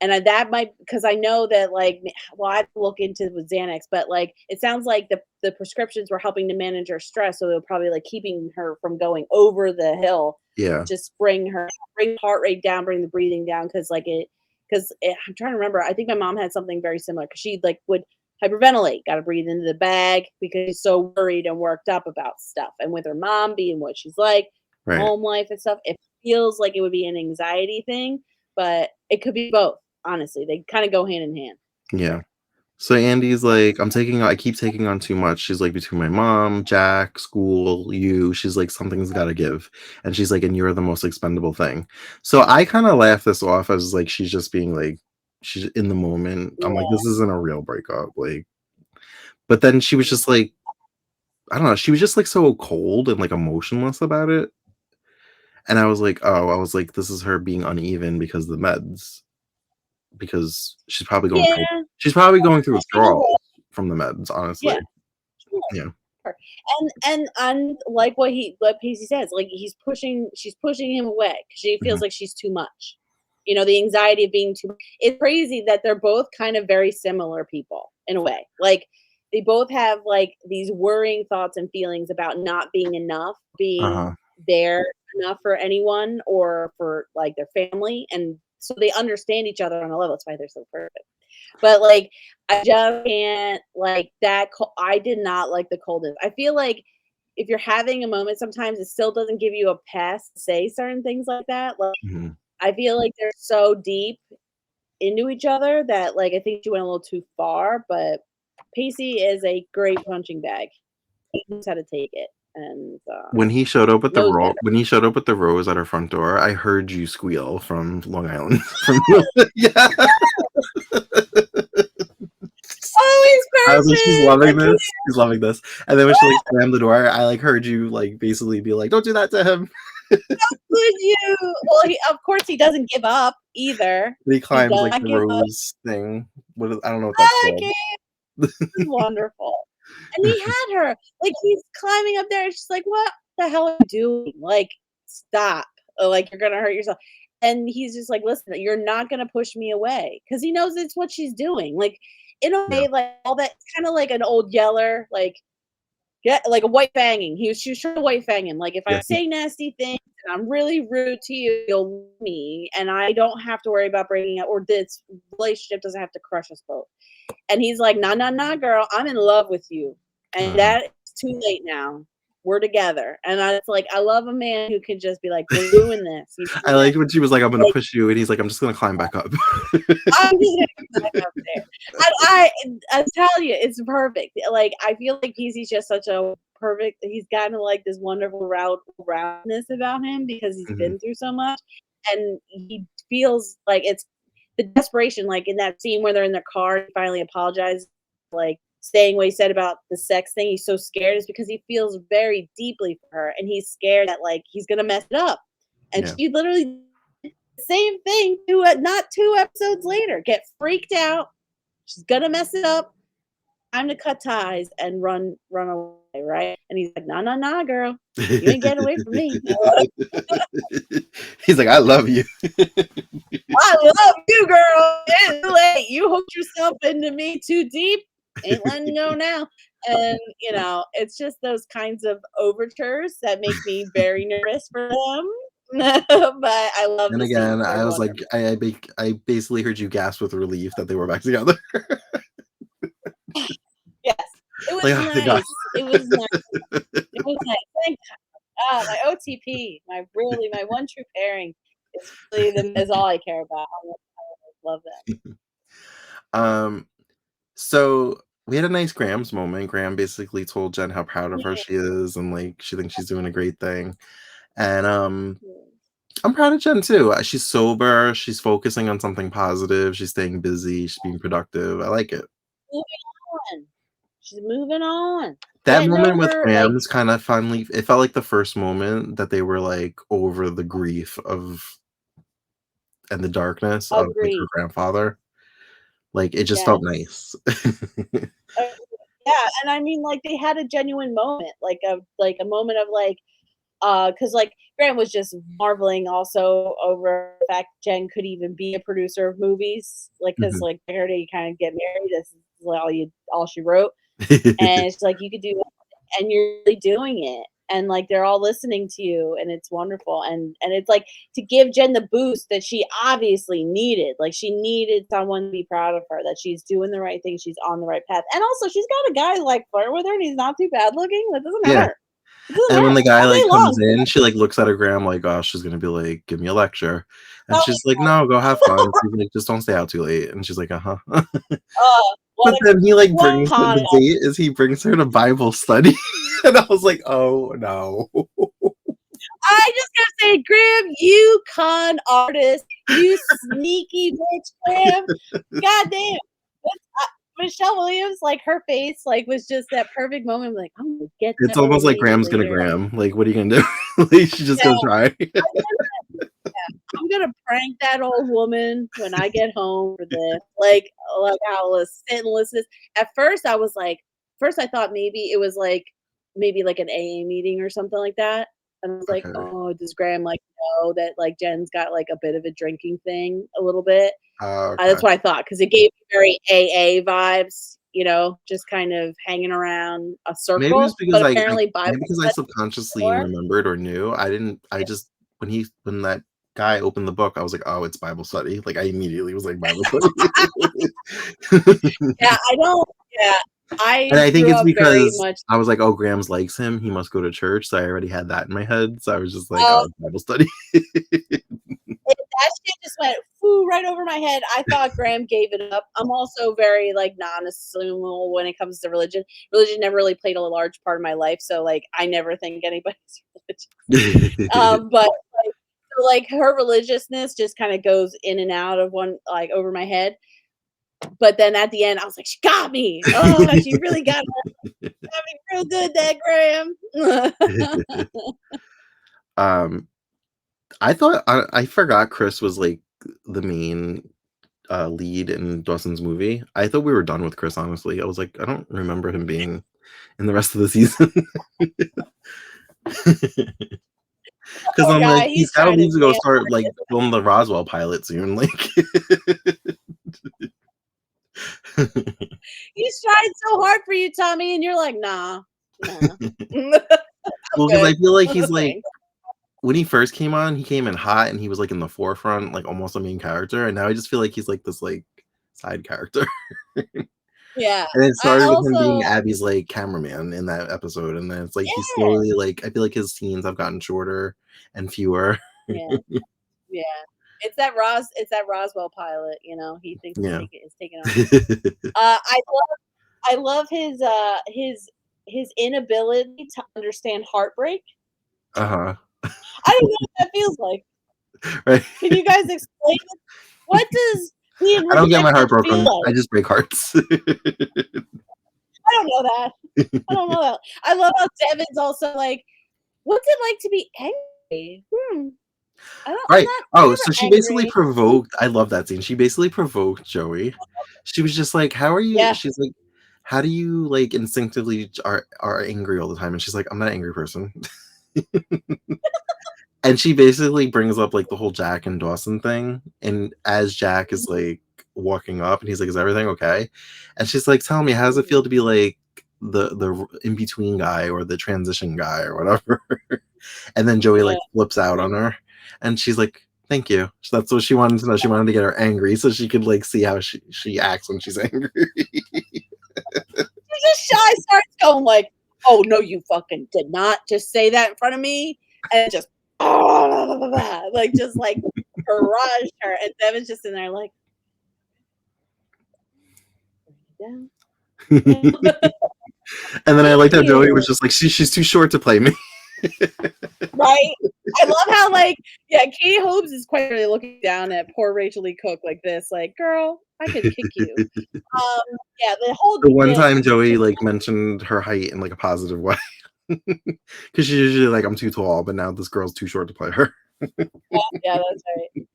that might, because I know that like, well, I have to look into with Xanax, but like it sounds like the prescriptions were helping to manage her stress, so they're probably like keeping her from going over the hill. Yeah, just bring heart rate down, bring the breathing down, because I'm trying to remember. I think my mom had something very similar because she like would hyperventilate, got to breathe into the bag because she's so worried and worked up about stuff. And with her mom being what she's like, home life and stuff, it feels like it would be an anxiety thing, but it could be both. Honestly, they kind of go hand in hand. Yeah. So Andy's like, I keep taking on too much. She's like, between my mom, Jack, school, you, she's like, something's got to give. And she's like, and you're the most expendable thing. So I kind of laugh this off as like, she's just being like, she's in the moment. I'm like, this isn't a real breakup. Like, but then she was just like, I don't know. She was just like so cold and like emotionless about it. And I was like, this is her being uneven because of the meds. Because she's probably going through withdrawals from the meds, honestly. Yeah. And like what Pacey says, like she's pushing him away because she feels like she's too much. The anxiety of being too much. It's crazy that they're both kind of very similar people in a way. Like they both have like these worrying thoughts and feelings about not being enough, being there enough for anyone or for like their family, and so they understand each other on a level. That's why they're so perfect. But like, I just can't like that. I did not like the coldness. I feel like if you're having a moment, sometimes it still doesn't give you a pass to say certain things like that. Like, I feel like they're so deep into each other that like I think she went a little too far. But Pacey is a great punching bag. He knows how to take it. And when he showed up with the rose at her front door, I heard you squeal from Long Island. Yeah. Oh, he's perfect. I was like, she's loving this. He's loving this. And then when she like slammed the door, I like heard you like basically be like, "Don't do that to him." How could you? Well, of course he doesn't give up either. He climbs like the rose thing. I don't know what that's called. This is wonderful. And he had her. Like he's climbing up there. She's like, "What the hell are you doing? Like, stop. Like you're gonna hurt yourself." And he's just like, "Listen, you're not gonna push me away," because he knows it's what she's doing. Like in a way, like all that kind of like an old yeller, like like a white fanging. She was trying to white fang him. Like if I say nasty things and I'm really rude to you, you'll love me, and I don't have to worry about breaking up, or this relationship doesn't have to crush us both. And he's like, nah, girl, I'm in love with you. And that is too late now. We're together. And it's like, I love a man who can just be like, we're doing this. I liked when she was like, I'm going to push you. And he's like, I'm just going to climb back up. I'm just going to climb up there. I tell you, it's perfect. Like, I feel like he's just such a perfect. He's gotten like this wonderful roundness about him because he's Mhm. been through so much, and he feels like it's the desperation. Like in that scene where they're in their car, he finally apologizes, like saying what he said about the sex thing. He's so scared is because he feels very deeply for her, and he's scared that like he's gonna mess it up. And Yeah. she literally same thing not 2 episodes later. Get freaked out. She's gonna mess it up. Time to cut ties and run away, right? And he's like, "No, no, no, girl. You ain't getting away from me. He's like, "I love you." I love you, girl. It's too late. You hooked yourself into me too deep. Ain't letting go now." And it's just those kinds of overtures that make me very nervous for them. But I love And the scenes. again, They're I was like, wonderful. I basically heard you gasp with relief that they were back together. Yes. It was Like, "Oh, thank God." nice. It was nice. It was nice. Thank God. My OTP, my one true pairing is all I care about. I love that. Um, so we had a nice Grams moment. Graham basically told Jen how proud of her Yeah. she is and like she thinks she's doing a great thing. And Yeah. I'm proud of Jen too. She's sober, she's focusing on something positive, she's staying busy, she's being productive. I like it. Moving on. She's moving on. That Getting moment with over like Grams kind of finally it felt like the first moment that they were like over the grief of and the darkness of like her agreed. grandfather. Like it just felt Yes. nice. Uh, yeah, and I mean like they had a genuine moment, like a moment of like because like Grant was just marveling also over the fact Jen could even be a producer of movies, like because Mhm. like I heard you kind of get married. This is like all she wrote, and it's like you could do that, and you're really doing it, and like they're all listening to you, and it's wonderful, and it's like to give Jen the boost that she obviously needed. Like she needed someone to be proud of her, that she's doing the right thing, she's on the right path, and also she's got a guy like flirt with her, and he's not too bad looking. That doesn't Yeah. hurt. It doesn't And when hurt the guy, all day like, comes long. in, she, like, looks at her gram like, "Oh, she's gonna be like, 'Give me a lecture.'" And Oh, she's like, "No, go have fun." She's like, "Just don't stay out too late." And she's like, "Uh-huh." what But a then he, like, what brings her con the date is he brings her to Bible study, and I was like, "Oh, no." I just gotta say, Graham, you con artist, you sneaky bitch, Graham. Goddamn. Michelle Williams, like her face, like was just that perfect moment. Like I'm gonna get It's that old almost like lady Graham's gonna later. Graham. Like, what are you gonna do? Like, she's just Yeah, gonna try. I'm gonna prank that old woman when I get home for this. Like I was sit and listen. At first, I was like, first I thought maybe it was like maybe like an AA meeting or something like that. And I was like, Okay. oh, does Graham like know that like Jen's got like a bit of a drinking thing a little bit? Okay. That's what I thought because it gave me very AA vibes. Just kind of hanging around a Maybe it's circle. because But I apparently Bible maybe because I study subconsciously more. remembered or knew. I didn't I just when that guy opened the book, I was like, "Oh, it's Bible study." Like, I immediately was like, "Bible study." Yeah, I don't. Yeah, And I I think grew it's up very because much. I was like, "Oh, Grams likes him, he must go to church," so I already had that in my head, so I was just like, Oh, "Oh, it's Bible study." that shit just went foo right over my head. I thought Graham gave it up. I'm also very like non-assumable when it comes to religion. Religion never really played a large part of my life, so like I never think anybody's religious. But like, so like her religiousness just kind of goes in and out of one like over my head. But then at the end, I was like, she got me. Oh, she really got me real good, that Graham. Um, I forgot Chris was, like, the main, lead in Dawson's movie. I thought we were done with Chris, honestly. I was like, I don't remember him being in the rest of the season. 'Cause Poor I'm like, guy, he's he's gotta trying leave his to go damn start, like, hardest. film the Roswell pilot soon, like He's tried so hard for you, Tommy, and you're like, "Nah, nah, I'm Well, because I good. feel like he's, like Thanks." when he first came on, he came in hot and he was, like, in the forefront, like, almost a main character, and now I just feel like he's, like, this, like, side character. Yeah, And it I started with him also being Abby's, like, cameraman in that episode, and then it's like he's yeah, slowly, like I feel like his scenes have gotten shorter and fewer. yeah, yeah. It's that Roswell pilot, he thinks Yeah. is taking over. I love his his inability to understand heartbreak. Uh-huh. I don't know what that feels like. Right. Can you guys explain it? What does being I don't get my heart rejected feel broken. I like? just break hearts. I don't know that. I don't know that. I love how Devin's also like, "What's it like to be angry?" I'm Right. not I'm Oh, so she never basically angry. provoked I love that scene. She basically provoked Joey. She was just like, "How are you?" Yeah. She's like, "How do you like instinctively are angry all the time?" And she's like, "I'm not an angry person." And she basically brings up like the whole Jack and Dawson thing. And as Jack is like walking up and he's like, "Is everything okay?" And she's like, "Tell me, how does it feel to be like the in between guy or the transition guy or whatever?" And then Joey Yeah. like flips out on her and she's like, "Thank you." So that's what she wanted to know. She wanted to get her angry so she could like see how she acts when she's angry. She just shy starts going like, "Oh, no, you fucking did not just say that in front of me," and just like, just, like, barrage her, and Devin's just in there like, "Bring it down." And then I Thank liked how Joey was you. just like, she's too short to play me. Right? I love how, like, yeah, Katie Holmes is quite literally looking down at poor Rachel Lee Cook like this, like, "Girl, I could kick you." Um, yeah, the whole The one bit time Joey to like mentioned her height in like a positive way. Because she's usually like, "I'm too tall," but now this girl's too short to play her. yeah, that's right.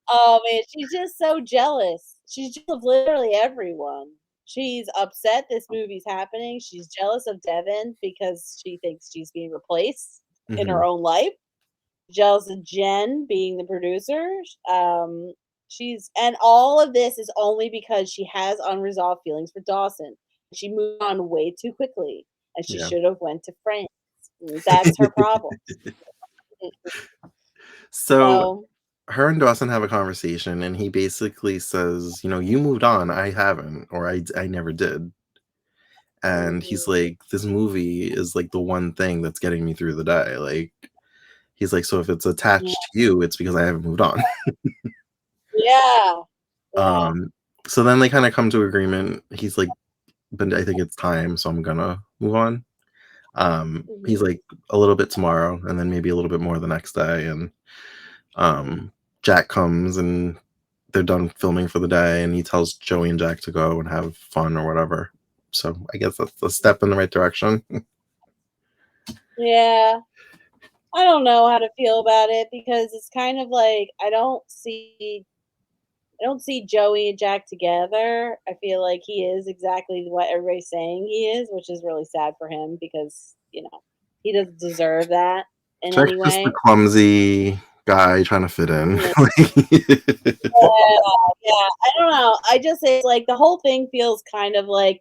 Oh, man, she's just so jealous. She's jealous of literally everyone. She's upset this movie's happening. She's jealous of Devin because she thinks she's being replaced in her Mhm. own life. Jealous of Jen being the producer. She's and all of this is only because she has unresolved feelings for Dawson. She moved on way too quickly, and she Yeah. should have went to France. That's her problem. So So, her and Dawson have a conversation, and he basically says, "You moved on. I haven't, or I never did." And he's mhm, like, "This movie is like the one thing that's getting me through the day." Like, he's like, "So if it's yeah, attached to you, it's because I haven't moved on." yeah, yeah. Um, so then they kind of come to agreement. He's like, "But I think it's time, so I'm gonna move on." He's Mhm. like, "A little bit tomorrow, and then maybe a little bit more the next day." And um, Jack comes and they're done filming for the day, and he tells Joey and Jack to go and have fun or whatever. So I guess that's a step in the right direction. Yeah. I don't know how to feel about it because it's kind of like I don't see Joey and Jack together. I feel like he is exactly what everybody's saying he is, which is really sad for him because, he doesn't deserve that in Jack's any just the way. clumsy guy trying to fit in. Yeah, Like, yeah. I don't know. It's like the whole thing feels kind of like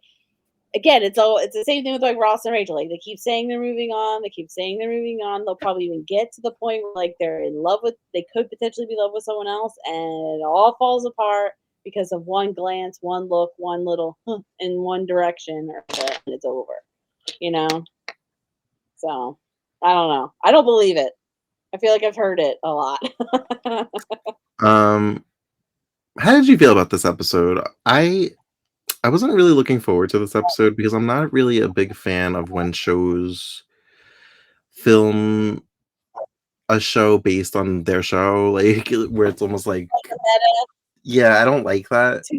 again, it's the same thing with like Ross and Rachel. Like they keep saying they're moving on, they keep saying they're moving on. They'll probably even get to the point where like they could potentially be in love with someone else, and it all falls apart because of one glance, one look, one little in one direction, and it's over. You know. So I don't know. I don't believe it. I feel like I've heard it a lot. um, how did you feel about this episode? I wasn't really looking forward to this episode because I'm not really a big fan of when shows film a show based on their show, like where it's almost like, Meta, yeah, I don't like that. too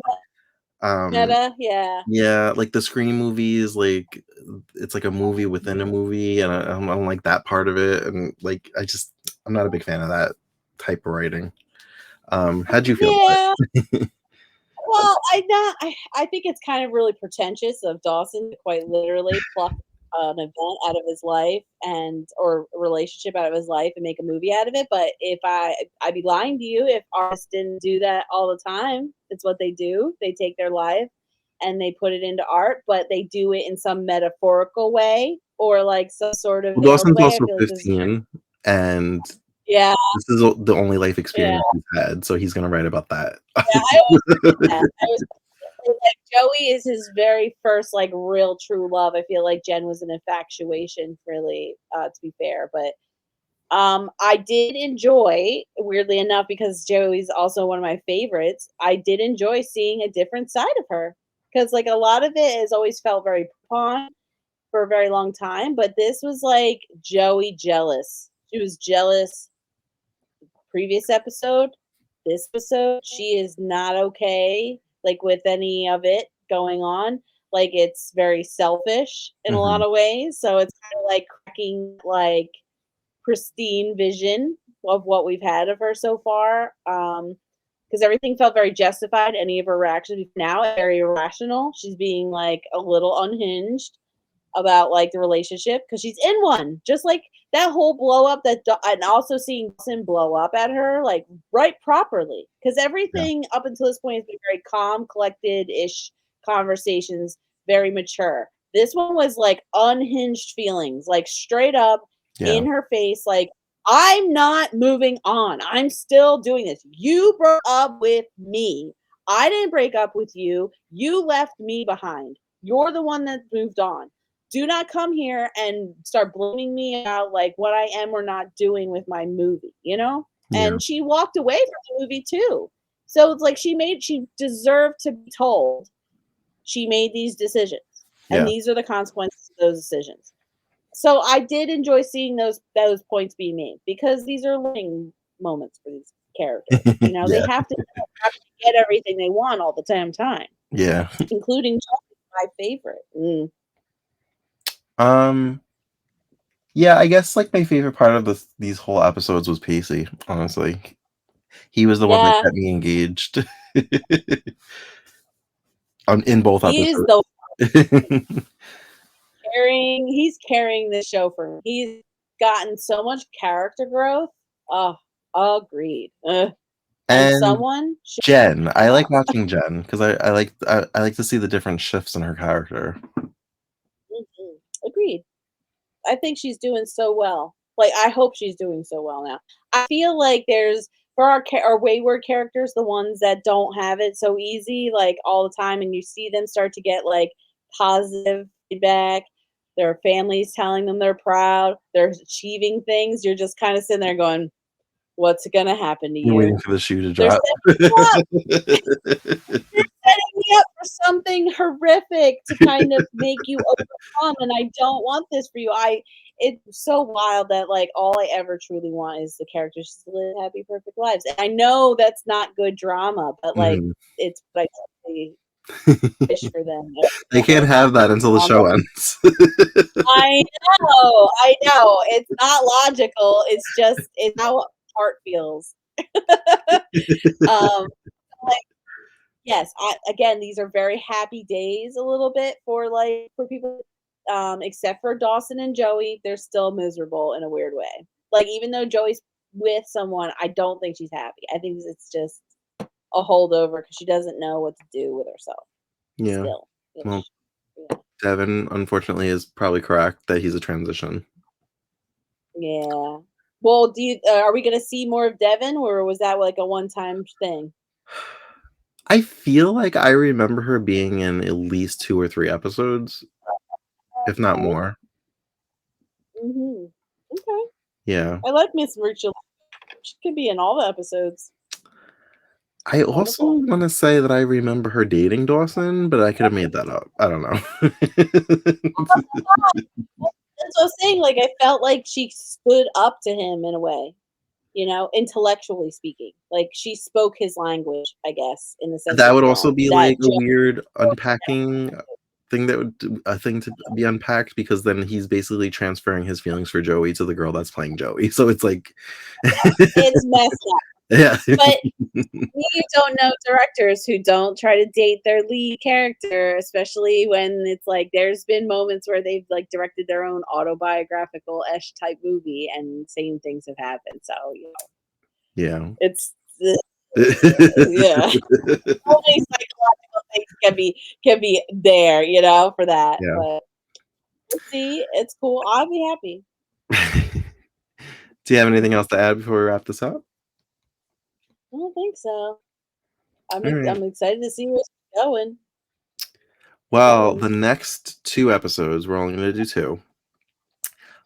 Um, meta, yeah. yeah, like the Scream movies, like it's like a movie within a movie, and I don't like that part of it. And like, I'm not a big fan of that type of writing. How'd you feel about Yeah. it? Well, I think it's kind of really pretentious of Dawson to quite literally pluck an event out of his life or a relationship out of his life and make a movie out of it. But if I'd be lying to you if artists didn't do that all the time. It's what they do. They take their life and they put it into art, but they do it in some metaphorical way or like some sort of Well, veiled Dawson's way. I also feel like this is 15, and yeah, this is the only life yeah, experience he's had, so he's gonna write about that. yeah. I always forget that. I always like Joey is his very first like real true love. I feel like Jen was an infatuation, really, to be fair. But I did enjoy, weirdly enough, because Joey's also one of my favorites. I did enjoy seeing a different side of her because like a lot of it has always felt very put on for a very long time, but this was like Joey jealous. She was jealous previous episode. This episode, she is not okay, like with any of it going on. Like it's very selfish in a lot Mhm. of ways. So it's kind of like cracking like pristine vision of what we've had of her so far. Because everything felt very justified. Any of her reactions now very irrational. She's being like a little unhinged about like the relationship because she's in one. Just like that whole blow up and also seeing Dawson blow up at her like right properly because Yeah. everything up until this point has been very calm, collected ish conversations, very mature. This one was like unhinged feelings, like straight up Yeah. in her face, like I'm not moving on. I'm still doing this. You broke up with me. I didn't break up with you. You left me behind. You're the one that moved on. Do not come here and start blaming me about like what I am or not doing with my movie, you know? Yeah. And she walked away from the movie too. So it's like she deserved to be told she made these decisions. And Yeah. these are the consequences of those decisions. So I did enjoy seeing those points being made because these are learning moments for these characters. You know, they Yeah. have to get everything they want all the damn time, Yeah. including my favorite. Um, yeah, I guess like my favorite part of these whole episodes was Pacey, honestly. He was the one that Yeah, kept me engaged in both he is episodes. the he's carrying the show for me. He's gotten so much character growth. Oh, agreed. And And someone should Jen, I like off. watching Jen because I like to see the different shifts in her character. Mhm. Agreed. I think she's doing so well. Like I hope she's doing so well now. I feel like there's for our wayward characters, the ones that don't have it so easy, like all the time, and you see them start to get like positive feedback. Their families telling them they're proud, they're achieving things. You're just kind of sitting there going, "What's gonna happen to You're waiting you?" for the shoe to They're drop. setting you up. You're setting me up for something horrific to kind of make you overcome, and I don't want this for you. It's so wild that like all I ever truly want is the characters just to live happy, perfect lives. And I know that's not good drama, but like Mhm. it's what I truly wish for them. They can't have that until the show ends. I know. It's not logical. It's how heart feels. um, like yes, again, these are very happy days a little bit for like for people, except for Dawson and Joey, they're still miserable in a weird way. Like even though Joey's with someone, I don't think she's happy. I think it's just a holdover because she doesn't know what to do with herself Yeah. still. Well, Which, yeah. Devin, unfortunately, is probably correct that he's a transition. Yeah. Well, do you are we gonna see more of Devin, or was that like a one-time thing? I feel like I remember her being in at least 2 or 3 episodes, if not Okay. more. Mhm. Okay. Yeah. I like Miss Rachel. She could be in all the episodes. I also Wonderful. wanna say that I remember her dating Dawson, but I could have made that up. I don't know. That's what I was saying, like, I felt like she stood up to him in a way, you know, intellectually speaking. Like, she spoke his language, I guess, in the sense That of would also feeling. be, That like, a Joe weird unpacking thing that would a thing to be unpacked because then he's basically transferring his feelings for Joey to the girl that's playing Joey, so it's like it's messed up. Yeah. But you don't know directors who don't try to date their lead character, especially when it's like there's been moments where they've like directed their own autobiographical-ish type movie and same things have happened. So, you know, Yeah. it's yeah. So many psychological things can be there, you know, for that. Yeah. But we'll see. It's cool. I'll be happy. Do you have anything Mhm. else to add before we wrap this up? I don't think so. Alright. I'm excited to see where it's going. Well, the Um, next 2 episodes, we're only gonna do 2,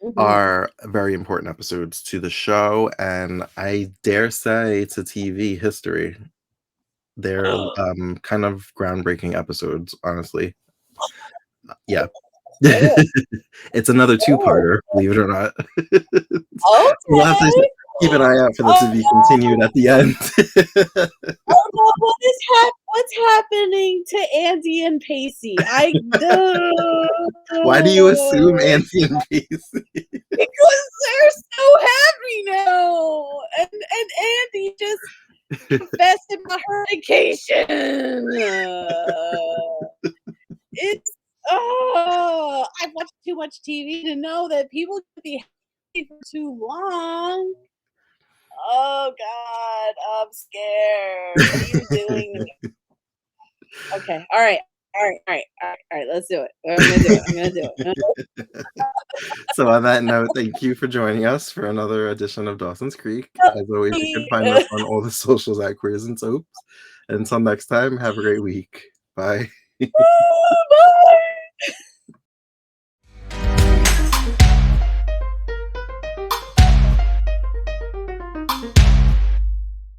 mhm. are very important episodes to the show, and I dare say to TV history. They're, kind of groundbreaking episodes, honestly. Yeah. It's another Oh, two-parter, believe it or not. We'll have to okay. keep an eye out for that to Oh, be no. continued at the end. Oh, no. What's happening to Andy and Pacey? I Why do you assume Andy and Pacey? because they're so happy now. And Andy just confessed about her vacation. It's I've watched too much TV to know that people can be happy for too long. Oh God, I'm scared. What are you doing to me? Okay, all right. Let's do it. I'm gonna do it. I'm gonna do it. So on that note, thank you for joining us for another edition of Dawson's Creek. As always, you can find us on all the socials at Queers and Soaps. Until next time, have a great week. Bye. Bye.